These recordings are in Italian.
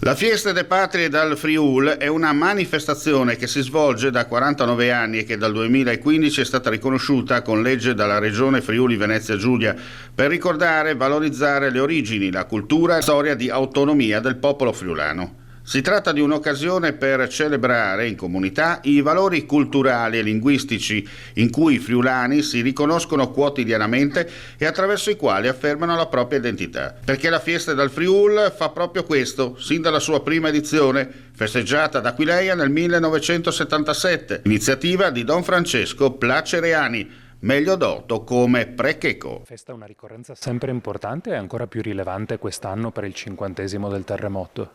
La Fiesta dei Patrie dal Friul è una manifestazione che si svolge da 49 anni e che dal 2015 è stata riconosciuta con legge dalla Regione Friuli Venezia Giulia per ricordare e valorizzare le origini, la cultura e la storia di autonomia del popolo friulano. Si tratta di un'occasione per celebrare in comunità i valori culturali e linguistici in cui i friulani si riconoscono quotidianamente e attraverso i quali affermano la propria identità. Perché la Fiesta dal Friul fa proprio questo, sin dalla sua prima edizione, festeggiata ad Aquileia nel 1977, iniziativa di Don Francesco Placereani, meglio noto come Precheco. Festa è una ricorrenza sempre importante e ancora più rilevante quest'anno per il 50° del terremoto.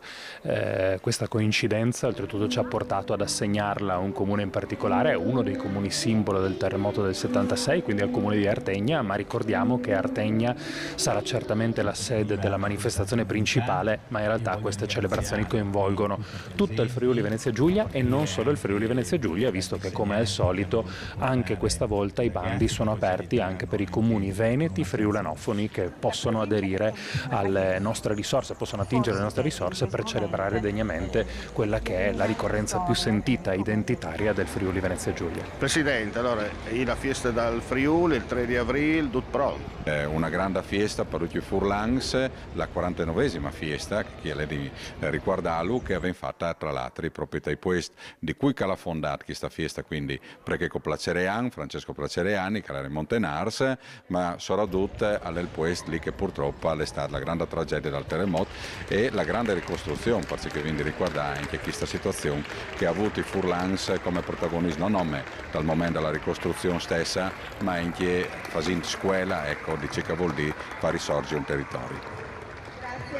Questa coincidenza oltretutto ci ha portato ad assegnarla a un comune in particolare, uno dei comuni simbolo del terremoto del 76, quindi al comune di Artegna, ma ricordiamo che Artegna sarà certamente la sede della manifestazione principale, ma in realtà queste celebrazioni coinvolgono tutto il Friuli Venezia Giulia e non solo il Friuli Venezia Giulia, visto che come al solito anche questa volta i bandi sono aperti anche per i comuni veneti friulanofoni che possono aderire alle nostre risorse, possono attingere le nostre risorse per celebrare degnamente quella che è la ricorrenza più sentita e identitaria del Friuli Venezia Giulia. Presidente, allora, la Fiesta dal Friuli il 3 di aprile, tutto pronto. È una grande festa per tutti i furlans, la 49esima festa che lei ricordalu che aveva fatta tra l'altro proprio ai quest di cui che l'ha fondata questa festa, quindi perché con Placerean, Francesco Placereani, che era in Montenars, ma soprattutto all'el quest lì che purtroppo è stata la grande tragedia del terremoto e la grande ricostruzione, perché quindi ricorda anche questa situazione che ha avuto i furlans come protagonismo non dal momento della ricostruzione stessa, ma anche facendo scuola, ecco, di ciò che vuol dire far risorgere un territorio.